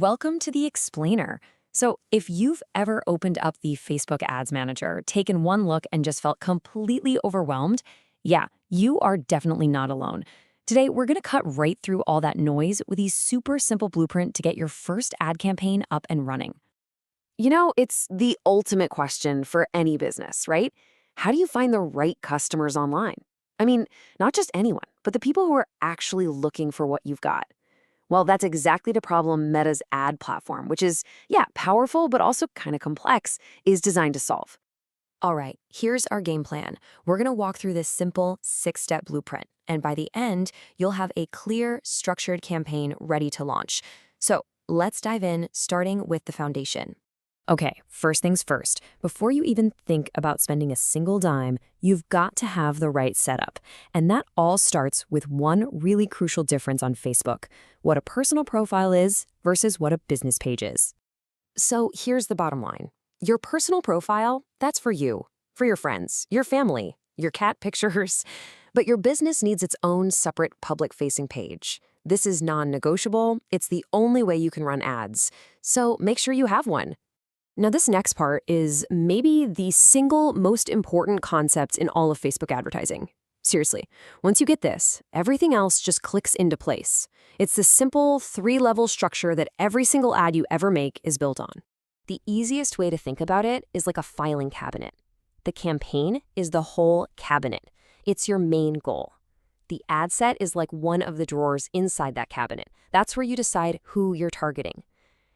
Welcome to the Explainer. So, if you've ever opened up the Facebook Ads Manager, taken one look, and just felt completely overwhelmed, yeah, you are definitely not alone. Today, we're going to cut right through all that noise with a super simple blueprint to get your first ad campaign up and running. It's the ultimate question for any business, right? How do you find the right customers online? I mean, not just anyone, but the people who are actually looking for what you've got. Well, that's exactly the problem Meta's ad platform, which is, yeah, powerful, but also kind of complex, is designed to solve. All right, here's our game plan. We're going to walk through this simple 6-step blueprint, and by the end, you'll have a clear, structured campaign ready to launch. So let's dive in, starting with the foundation. Okay, first things first. Before you even think about spending a single dime, you've got to have the right setup. And that all starts with one really crucial difference on Facebook: what a personal profile is versus what a business page is. So here's the bottom line. Your personal profile, that's for you, for your friends, your family, your cat pictures. But your business needs its own separate public-facing page. This is non-negotiable. It's the only way you can run ads. So make sure you have one. Now, this next part is maybe the single most important concept in all of Facebook advertising. Seriously, once you get this, everything else just clicks into place. It's the simple 3-level structure that every single ad you ever make is built on. The easiest way to think about it is like a filing cabinet. The campaign is the whole cabinet. It's your main goal. The ad set is like one of the drawers inside that cabinet. That's where you decide who you're targeting.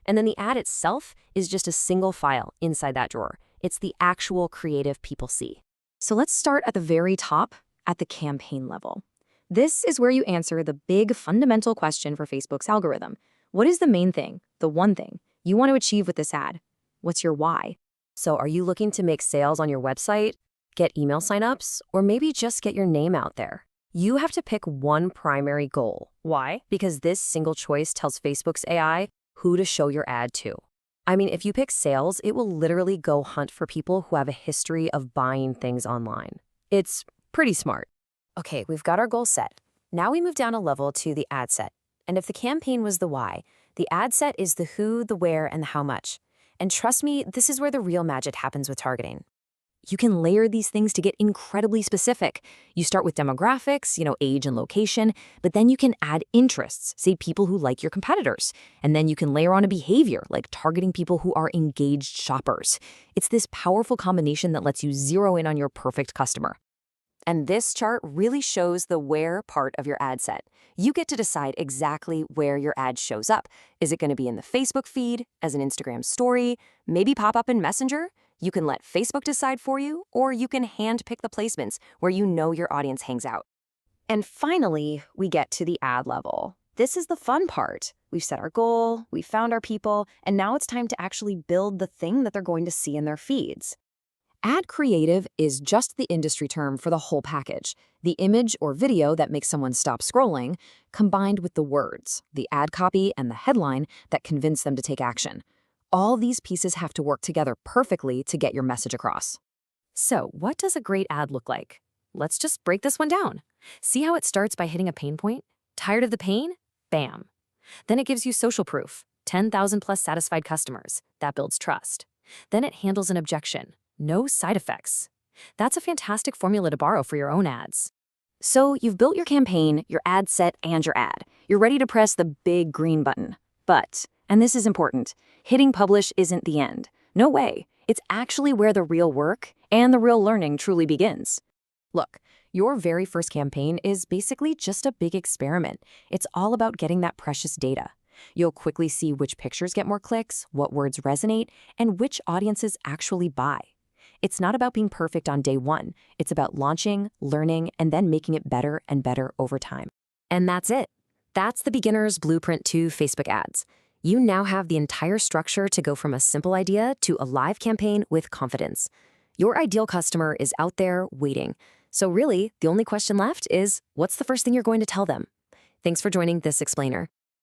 And then the ad itself is just a single file inside that drawer. It's the actual creative people see. So let's start at the very top, at the campaign level. This is where you answer the big fundamental question for Facebook's algorithm. What is the main thing, the one thing, you want to achieve with this ad? What's your why? So are you looking to make sales on your website, get email signups, or maybe just get your name out there? You have to pick one primary goal. Why? Because this single choice tells Facebook's AI who to show your ad to. I mean, if you pick sales, it will literally go hunt for people who have a history of buying things online. It's pretty smart. Okay, we've got our goal set. Now we move down a level to the ad set. And if the campaign was the why, the ad set is the who, the where, and the how much. And trust me, this is where the real magic happens with targeting. You can layer these things to get incredibly specific. You start with demographics, age and location, but then you can add interests, say people who like your competitors. And then you can layer on a behavior, like targeting people who are engaged shoppers. It's this powerful combination that lets you zero in on your perfect customer. And this chart really shows the where part of your ad set. You get to decide exactly where your ad shows up. Is it going to be in the Facebook feed, as an Instagram story, maybe pop up in Messenger? You can let Facebook decide for you, or you can handpick the placements where you know your audience hangs out. And finally, we get to the ad level. This is the fun part. We've set our goal, we've found our people, and now it's time to actually build the thing that they're going to see in their feeds. Ad creative is just the industry term for the whole package, the image or video that makes someone stop scrolling, combined with the words, the ad copy, and the headline that convince them to take action. All these pieces have to work together perfectly to get your message across. So, what does a great ad look like? Let's just break this one down. See how it starts by hitting a pain point? Tired of the pain? Bam. Then it gives you social proof, 10,000 plus satisfied customers. That builds trust. Then it handles an objection. No side effects. That's a fantastic formula to borrow for your own ads. So you've built your campaign, your ad set, and your ad. You're ready to press the big green button. But, and this is important, hitting publish isn't the end. No way. It's actually where the real work and the real learning truly begins. Look, your very first campaign is basically just a big experiment. It's all about getting that precious data. You'll quickly see which pictures get more clicks, what words resonate, and which audiences actually buy. It's not about being perfect on day one. It's about launching, learning, and then making it better and better over time. And that's it. That's the beginner's blueprint to Facebook ads. You now have the entire structure to go from a simple idea to a live campaign with confidence. Your ideal customer is out there waiting. So really, the only question left is, what's the first thing you're going to tell them? Thanks for joining this explainer.